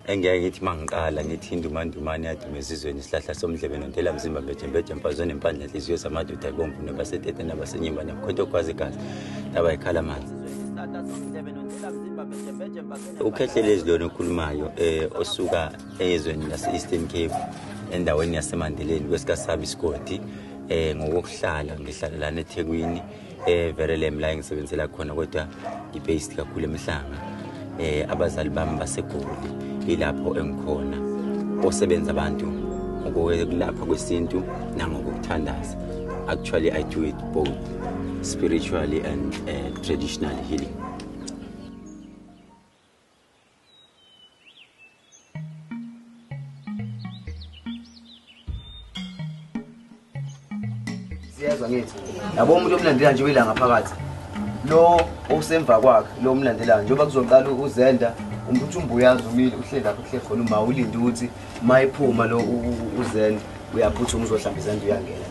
engeke ngithi mangiqala ngithi indumandumane yadume esizweni isihlahla somdlebe nontela mzimba bejembeje mphazweni empandla inhliziyo zamadoda ibomvu nebasetete nabasenyimba nemkhonto kwazi igazi laba ikhala amanzi ukhehlelezi lona okhulumayo osuka ezweni lase-Eastern Cape endaweni yaseMandeleni kwesikaSabi Sigodi ngokuhlala ngihlala lana eThekwini Verelem la ngisebenzela khona kodwa i-based kakhulu emihlanga abazali bami baseGoli ilapho engikhona osebenza abantu ngokulapha kwesintu nangokuthandaza. Actually I do it both spiritually and traditional healing. Siyazwa ngithi yabo umuntu omlandela nje uyilanga phakathi lo osemva kwakhe lo omlandelayo njengoba kuzoqala uzenda umbuthumbu uyazi umile uhleli lapho kuhle khona uma ulinde ukuthi mayiphuma lo uzenda uyaphuthuma uzohlamba izandla uyangena.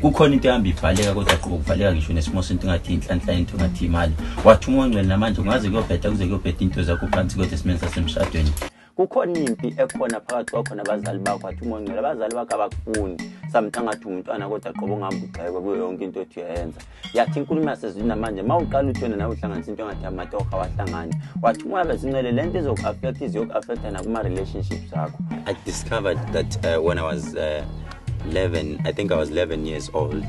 Kukhona into ehamba ivaleka kodwa qobo kuvaleka ngisho nesimo sento ngathi inhlanhla into ngathi imali wathi uMongcwele namanje ungaze kuyobheda kuze kuyobheda into zakho phansi kodwa esimeni sasemshadweni. Kukhona impi ekhona phakathi kwakho nabazali bakho wathi uMongcwele abazali bakho abakufuni samthangathi umntwana kodwa qobo ngihamba ugxekwa kuyo yonke into othi uyenza. Yathi inkulumo yasezwini namanje mawuqala uthona nawe uhlanganisa into ngathi amatoka wahlangana wathi umoya bezincele lento izoku-affect izoku-affecta nakuma relationships akho. I discovered that when I was 11, I think I was 11 years old.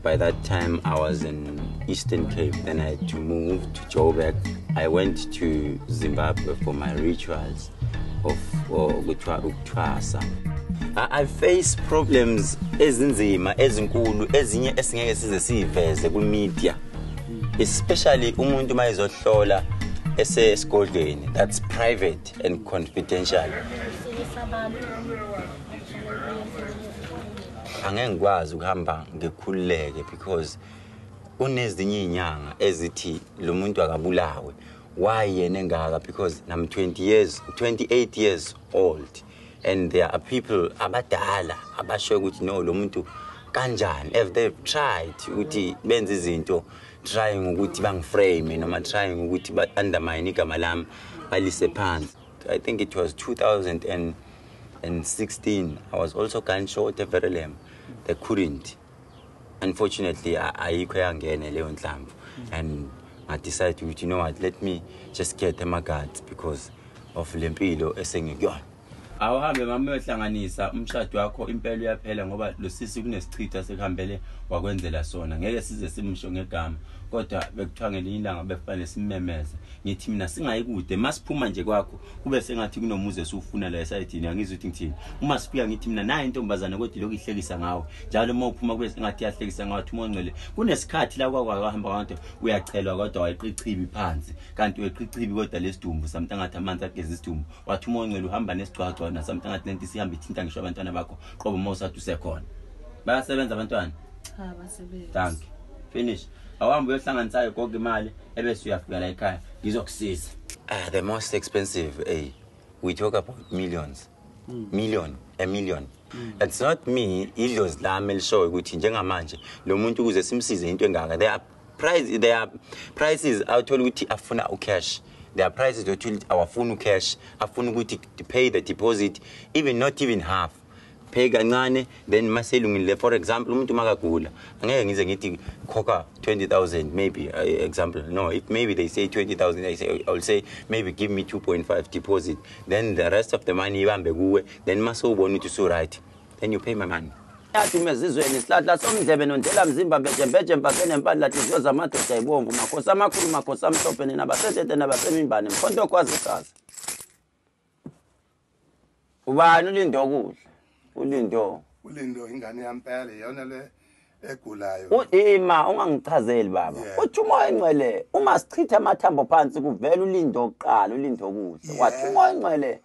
By that time I was in Eastern Cape. Then I had to move to Joburg. I went to Zimbabwe for my rituals of Uthwasa. I face problems ezinzima ezinkulu ezinye esingeke size siveze ku media, especially umuntu mayizohlola esesigodlweni. That's private and confidential. Angeke ngikwazi ukuhamba ngikhululeke because unezinye inyanga ezithi lo muntu akabulawe. Why yena engaka? Because I'm 28 years old and there are people abadala abasho ukuthi no lo muntu kanjani if they've tried ukuthi benze izinto trying ukuthi bangiframe noma trying ukuthi ba undermine igama lami balise phansi. I think it was 2016 I was also gunshot at Verelem. They couldn't. Unfortunately, ayikho yangena leyo nhlamvu and I decided to, you know what, let me just get my guards because of lempilo esengikuyona. Awuhambe mama uyahlanganisa umshado wakho impela uyaphela ngoba lo sisi kunesichitha sekuhambele wakwenzela sona ngeke size simsho ngegama kodwa bekuthiwa ngelinye ilanga befanele simemeze ngithi mina singayikude masiphuma nje kwakho kube sengathi kunomuzi esufuna la esayidini angizwe ukuthi ngithini uma sifika ngithi mina nayi intombazana kodwa lokho ihlekisa ngawe njalo uma uphuma kube sengathi iyahlekisa ngawe uthi uMongcwele kunesikhathi la kwakwahamba abantu uyacelwa kodwa wayiqichibi phansi kanti weqichibi kodwa lesidumbu samntangathi amanzi ageza isidumbu wathi uMongcwele uhamba nesicwaco na samntangathi lento sihamba ithinta ngisho abantwana bakho qobo mawusathi usekhona bayasebenza abantwana cha basebenza. Thank you. Finish. Awuhambe uyohlanganisayo konke imali ebese uyafika la ekhaya ngizokusiza. The most expensive, we talk about millions. A million. It's not me idlozi lami elishoyo ukuthi njengamanje lo muntu kuze simsize into engaka. There are prices awuthola ukuthi afuna ucash. There are prices awuthola awafuna ucash, afuna ukuthi to pay the deposit even not even half. Pay kancane then maselungile. For example umuntu makagula angeke ngize ngithi khokha 20,000 maybe example no, if maybe they say 20,000 I'll say maybe give me 2.5 deposit then the rest of the money ibambe kuwe then masubona ukuthi so right then you pay my money. Yathi mezizweni isihlahla somdlebe nontela mzimba bejembeje mpasene empandla inhliziyo zamadoda ibomvu makhosi amakhulu makhosi amhlophe nabasetete nabasemimbane mkhonto kwazi igazi. Ubani ulindo kuhle? Ulindo ingane yampela yona le egulayo. Uima ungangichazeli baba. Uthi umoya engcwele uma sichitha amathambo phansi kuvela ulindo oqala ulindo kuhle. Wathi umoya engcwele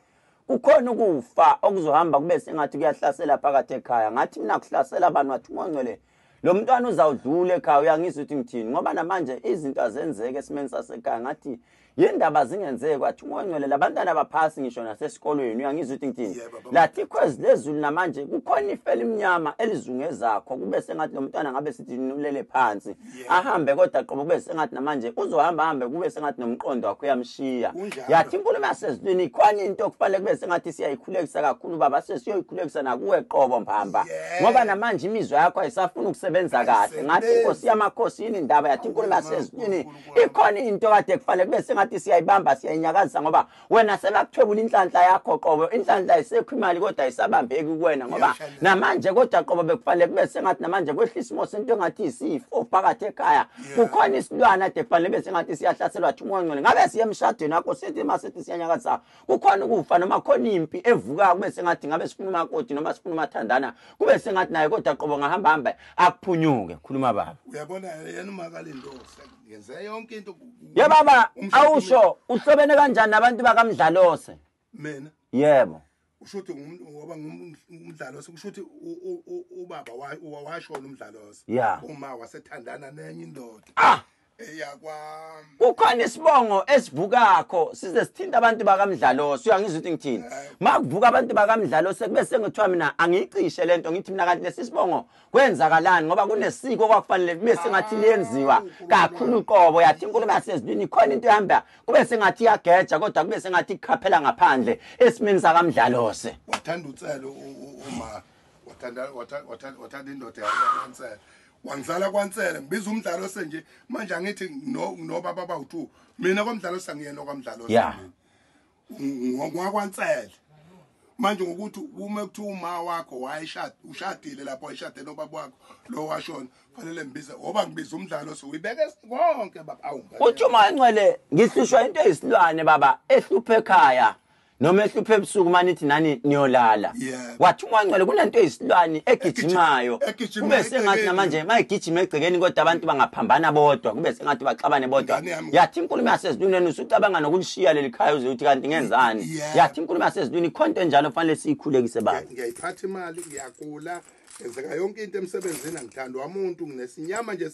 kukhona ukufa okuzohamba kube sengathi kuyahlasela phakathi ekhaya ngathi mina kuhlasela abantu wathi umoya engcwele lo mntwana uzawudlula ekhaya uyangizwa ukuthi ngithini ngoba namanje izinto azenzeke esimeni sasekhaya ngathi yendaba zingenzeke kwathi uMongcwele labantwana abaphasi ngisho nasesikolweni uyangizwa ukuthi ngithini lathi ikhwezi lezulu namanje kukhona ifele imnyama elizungezakho kube sengathi nomntwana ngabe sithi nulele phansi ahambe kodwa qobo kube sengathi namanje uzohamba hambe kube sengathi nomqondo wakho uyamshiya yathi inkulumo yasezulwini ikhona into okufanele kube sengathi siyayikhulekisa kakhulu baba sesiyoyikhulekisa nakuwe qobo mbamba ngoba namanje imizwa yakho ayisafuna ukusebenza kahle ngathi inkosi yamakhosi yini indaba yathi inkulumo yasezulwini ikhona into kade kufanele kube sengathi siyayibamba siyayinyakazisa ngoba wena sebakuthwebula inhlanhla yakho qobo inhlanhla isekho imali kodwa ayisabambeki kuwena ngoba namanje kodwa qobo bekufanele kube sengathi namanje kwehlisa imo sento engathi isifo phakathi ekhaya kukhona isilwana ade kufanele bese ngathi siyahlaselwa thi uMongcwele ngabe siye emshadweni wakho sithi masithi siyanyakazisa kukhona ukufa noma khona impi evuka kube sengathi ngabe sifuna umakoti noma sifuna umathandana kube sengathi naye kodwa qobo ngahamba hamba akuphunyuke khuluma baba uyabona yena uMakalindosa yenze yonke into ye baba awusho uhlobene kanjani nabantu bakaMdlalose mina yebo ushuthi ngoba ngumdlalose kushuthi ubaba washona umdlalose uma wasethandana nenye indoda eyakwami kukhona isibongo esivukakho size sithinta abantu bakaMdlalose uyangizwa ukuthi ngithini makuvuka abantu bakaMdlalose kube sengithiwa mina angiyicishe lento ngithi mina kanti lesibongo kwenzakalani ngoba kunesiko kwakufanele kube sengathi liyenziwa kakhulu qobo yathi inkulumo yasezulwini khona into ehamba kube sengathi iyageja kodwa kube sengathi ikhaphela ngaphandle esimeni sakaMdlalose wathanda utselo uma wathanda indoda yaNtsele wangizala kwaNtsele ngibiza uMdlalose nje manje angithi no baba bawu2 mina kwaMdlalose ngiyena kwaMdlalose ngwakwaNtsele manje ngokuthi uma kuthiwa uma wakho ushadile lapho ayishade nobaba wakho lo washona fanele ngibize ngoba ngibiza uMdlalose uyibeke konke baba awungathi uthi uMongcwele ngihlushwa into eyisilwane baba ehluphe ekhaya noma ehluphe ebusuku manithi nani niyolala wathi uMongcwele kunento eyisilwane egijimayo kube sengathi namanje mayigijima egcekeni kodwa abantu bangaphambana bodwa kube sengathi baxabane bodwa yathi inkulumo yasezulwini usucabanga nokulishiya leli khaya uze uthi kanti ngenzani yathi inkulumo yasezulwini ikhonto njalo fanele siyikhulekise baba ngiyayiphatha imali ngiyakula enzeka yonke into emsebenzini angithandwa umuntu nginesinyama nje